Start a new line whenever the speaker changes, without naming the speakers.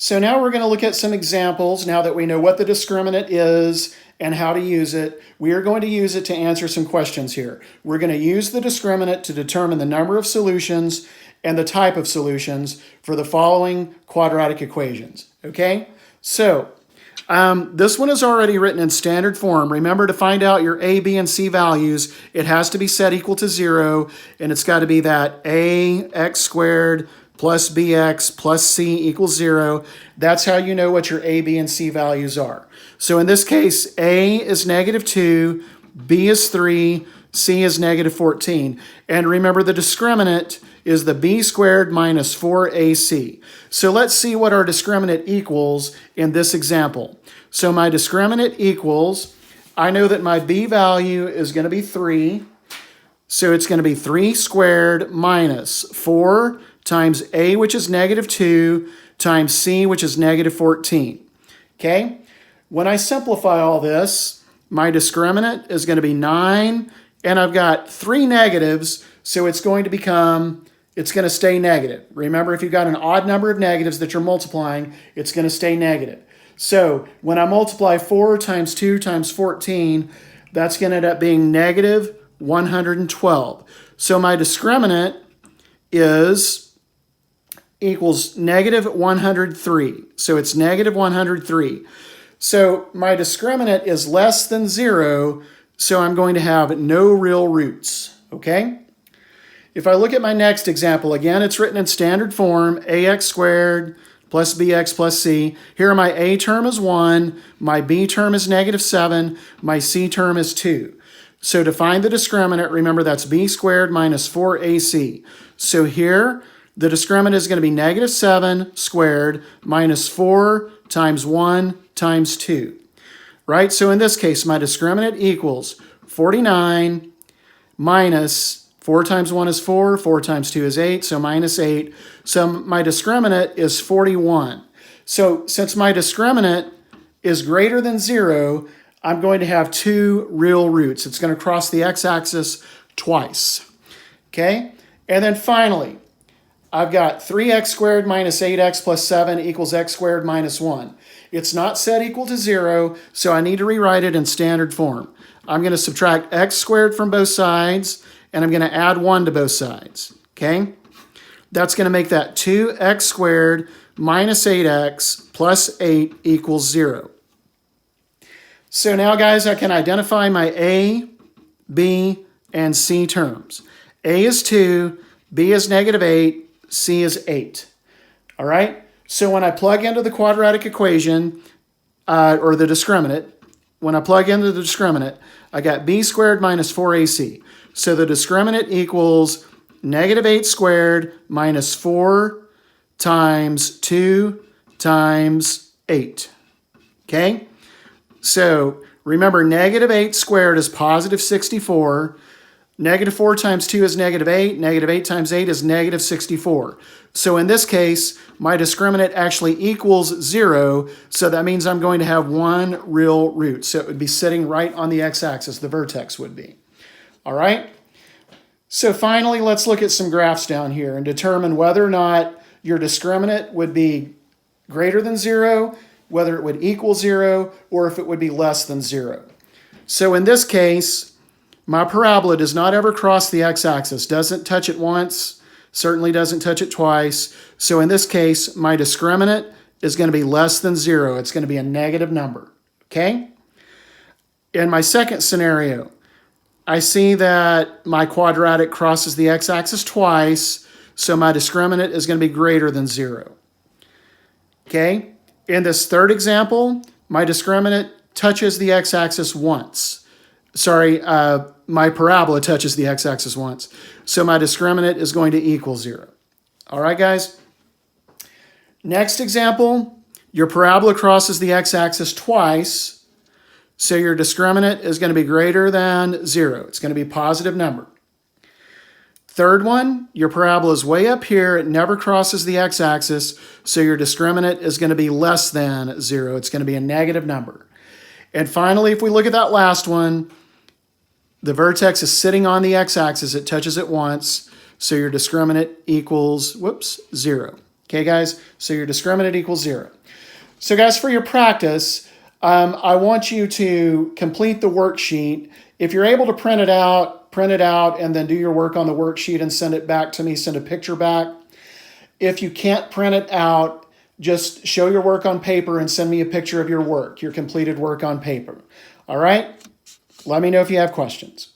So now we're going to look at some examples. Now that we know what the discriminant is and how to use it, we are going to use it to answer some questions here. We're going to use the discriminant to determine the number of solutions and the type of solutions for the following quadratic equations. Okay? So this one is already written in standard form. Remember, to find out your a, b, and c values, it has to be set equal to 0, and it's got to be that ax squared plus bx plus c equals 0. That's how you know what your a, b, and c values are. So in this case, a is -2, b is 3, c is -14. And remember, the discriminant is the b squared minus 4ac. So let's see what our discriminant equals in this example. So my discriminant equals, I know that my b value is going to be 3. So it's going to be 3 squared minus 4 times a, which is -2, times c, which is -14. Okay? When I simplify all this, my discriminant is going to be 9, and I've got 3 negatives, so it's going to stay negative. Remember, if you've got an odd number of negatives that you're multiplying, it's going to stay negative. So when I multiply 4 times 2 times 14, that's going to end up being -112. So my discriminant equals -103. So it's -103. So my discriminant is less than 0, so I'm going to have no real roots. Okay? If I look at my next example, again, it's written in standard form, ax squared plus bx plus c. Here my a term is 1, my b term is -7, my c term is 2. So to find the discriminant, remember that's b squared minus 4ac. So here, the discriminant is going to be -7 squared minus 4 times 1 times 2. Right? So in this case, my discriminant equals 49 minus 4 times 1 is 4, 4 times 2 is 8, so -8. So my discriminant is 41. So since my discriminant is greater than 0, I'm going to have 2 real roots. It's going to cross the x-axis twice. Okay? And then finally, I've got 3x squared minus 8x plus 7 equals x squared minus 1. It's not set equal to 0, so I need to rewrite it in standard form. I'm going to subtract x squared from both sides, and I'm going to add 1 to both sides. Okay? That's going to make that 2x squared minus 8x plus 8 equals 0. So now, guys, I can identify my a, b, and c terms. A is 2, b is -8, c is 8. All right? So when I plug into the quadratic equation, or the discriminant, when I plug into the discriminant, I got b squared minus 4ac. So the discriminant equals -8 squared minus 4 times 2 times 8. Okay? So remember, -8 squared is positive 64. -4 times 2 is -8. -8 times 8 is -64. So in this case, my discriminant actually equals 0. So that means I'm going to have 1 real root. So it would be sitting right on the x-axis, the vertex would be. All right? So finally, let's look at some graphs down here and determine whether or not your discriminant would be greater than 0, whether it would equal 0, or if it would be less than 0. So in this case, my parabola does not ever cross the x-axis, doesn't touch it once, certainly doesn't touch it twice. So in this case, my discriminant is going to be less than 0. It's going to be a negative number. Okay? In my second scenario, I see that my quadratic crosses the x-axis twice, so my discriminant is going to be greater than 0. Okay? In this third example, my discriminant touches the x-axis once. Sorry, my parabola touches the x-axis once. So my discriminant is going to equal 0. All right, guys? Next example, your parabola crosses the x-axis twice. So your discriminant is going to be greater than 0. It's going to be a positive number. Third one, your parabola is way up here. It never crosses the x-axis. So your discriminant is going to be less than 0. It's going to be a negative number. And finally, if we look at that last one, the vertex is sitting on the x-axis. It touches it once. So your discriminant equals, 0. Okay, guys? So your discriminant equals 0. So guys, for your practice, I want you to complete the worksheet. If you're able to print it out, and then do your work on the worksheet and send it back to me, send a picture back. If you can't print it out, just show your work on paper and send me a picture of your work, your completed work on paper. All right? Let me know if you have questions.